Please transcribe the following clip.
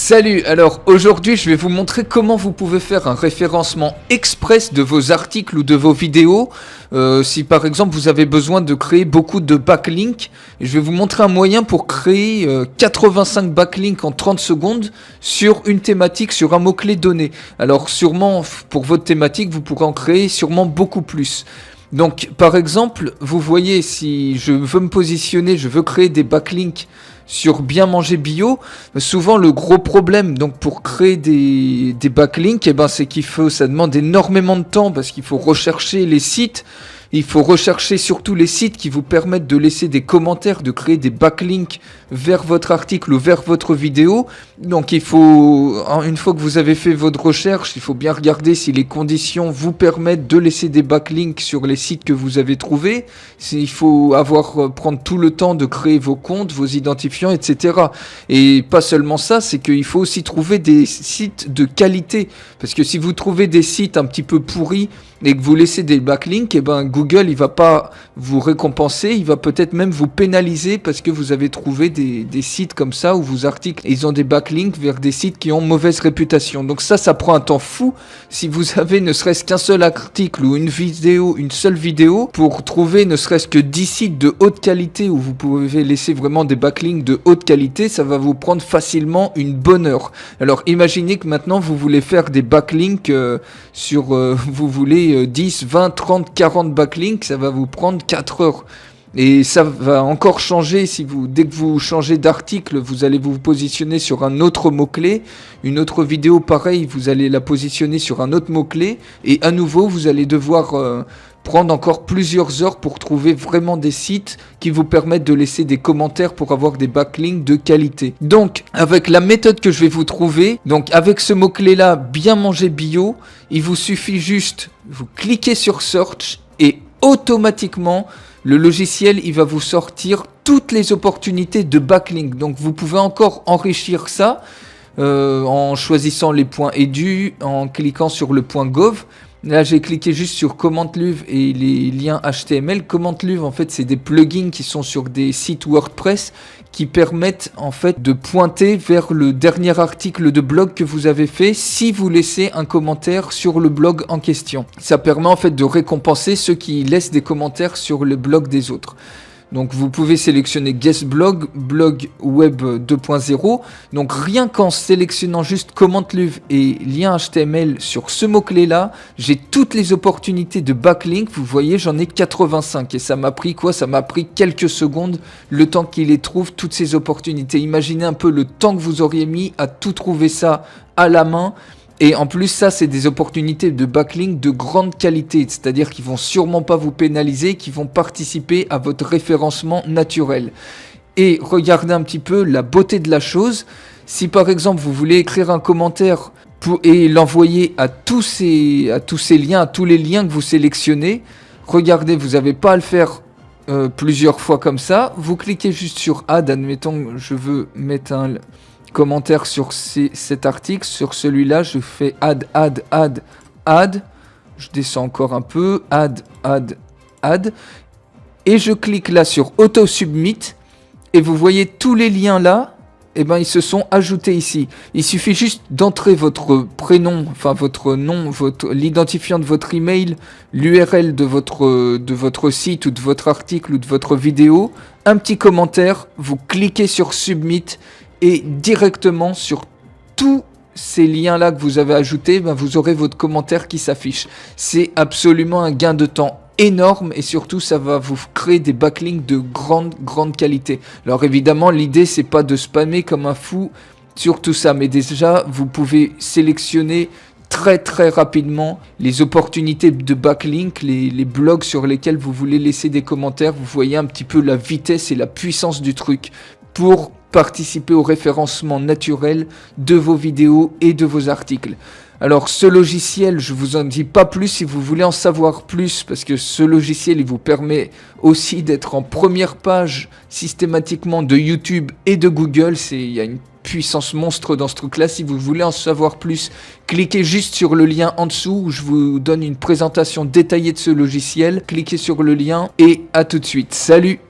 Salut, alors aujourd'hui je vais vous montrer comment vous pouvez faire un référencement express de vos articles ou de vos vidéos. Si par exemple vous avez besoin de créer beaucoup de backlinks, je vais vous montrer un moyen pour créer 85 backlinks en 30 secondes sur une thématique, sur un mot-clé donné. Alors sûrement pour votre thématique vous pourrez en créer sûrement beaucoup plus. Donc par exemple, vous voyez, si je veux me positionner, je veux créer des backlinks sur bien manger bio, souvent le gros problème donc pour créer des backlinks, c'est ça demande énormément de temps parce qu'il faut rechercher les sites. Il faut rechercher surtout les sites qui vous permettent de laisser des commentaires, de créer des backlinks vers votre article ou vers votre vidéo. Donc il faut, une fois que vous avez fait votre recherche, il faut bien regarder si les conditions vous permettent de laisser des backlinks sur les sites que vous avez trouvés. Il faut prendre tout le temps de créer vos comptes, vos identifiants, etc. Et pas seulement ça, c'est qu'il faut aussi trouver des sites de qualité. Parce que si vous trouvez des sites un petit peu pourris et que vous laissez des backlinks, Google il va pas vous récompenser, il va peut-être même vous pénaliser parce que vous avez trouvé des sites comme ça où vos articles ils ont des backlinks vers des sites qui ont mauvaise réputation. Donc ça prend un temps fou. Si vous avez ne serait-ce qu'un seul article ou une seule vidéo, pour trouver ne serait-ce que 10 sites de haute qualité où vous pouvez laisser vraiment des backlinks de haute qualité, ça va vous prendre facilement une bonne heure. Alors imaginez que maintenant vous voulez faire des backlinks vous voulez 10, 20, 30, 40 backlinks, ça va vous prendre 4 heures. Et ça va encore changer dès que vous changez d'article, vous allez vous positionner sur un autre mot-clé. Une autre vidéo pareil, vous allez la positionner sur un autre mot-clé. Et à nouveau, vous allez devoir prendre encore plusieurs heures pour trouver vraiment des sites qui vous permettent de laisser des commentaires pour avoir des backlinks de qualité. Donc, avec la méthode que je vais vous trouver, donc avec ce mot-clé-là, bien manger bio, il vous suffit juste, vous cliquez sur Search et automatiquement, le logiciel, il va vous sortir toutes les opportunités de backlink. Donc, vous pouvez encore enrichir ça en choisissant les points edu, en cliquant sur le point gov. Là, j'ai cliqué juste sur Commentluv et les liens HTML. Commentluv, en fait, c'est des plugins qui sont sur des sites WordPress qui permettent, en fait, de pointer vers le dernier article de blog que vous avez fait si vous laissez un commentaire sur le blog en question. Ça permet, en fait, de récompenser ceux qui laissent des commentaires sur le blog des autres. Donc vous pouvez sélectionner Guest Blog, Blog Web 2.0. Donc rien qu'en sélectionnant juste Commentluv et lien HTML sur ce mot-clé là, j'ai toutes les opportunités de backlink. Vous voyez, j'en ai 85 et ça m'a pris quoi? Ça m'a pris quelques secondes le temps qu'il les trouve, toutes ces opportunités. Imaginez un peu le temps que vous auriez mis à tout trouver ça à la main. Et en plus, ça, c'est des opportunités de backlink de grande qualité, c'est-à-dire qu'ils vont sûrement pas vous pénaliser, qui vont participer à votre référencement naturel. Et regardez un petit peu la beauté de la chose. Si par exemple, vous voulez écrire un commentaire et l'envoyer à tous ces liens, à tous les liens que vous sélectionnez, regardez, vous n'avez pas à le faire plusieurs fois comme ça. Vous cliquez juste sur Add, admettons, je veux mettre un commentaire sur cet article, sur celui-là, je fais add, je descends encore un peu, add, et je clique là sur Auto Submit, et vous voyez tous les liens là, ils se sont ajoutés ici. Il suffit juste d'entrer votre prénom, enfin votre nom, l'identifiant de votre email, l'URL de votre site ou de votre article ou de votre vidéo, un petit commentaire, vous cliquez sur Submit, et directement sur tous ces liens-là que vous avez ajoutés, vous aurez votre commentaire qui s'affiche. C'est absolument un gain de temps énorme et surtout ça va vous créer des backlinks de grande qualité. Alors évidemment, l'idée c'est pas de spammer comme un fou sur tout ça, mais déjà vous pouvez sélectionner très rapidement les opportunités de backlink, les blogs sur lesquels vous voulez laisser des commentaires. Vous voyez un petit peu la vitesse et la puissance du truc pour participer au référencement naturel de vos vidéos et de vos articles. Alors ce logiciel, je vous en dis pas plus si vous voulez en savoir plus, parce que ce logiciel, il vous permet aussi d'être en première page systématiquement de YouTube et de Google. Il y a une puissance monstre dans ce truc-là. Si vous voulez en savoir plus, cliquez juste sur le lien en dessous où je vous donne une présentation détaillée de ce logiciel. Cliquez sur le lien et à tout de suite. Salut!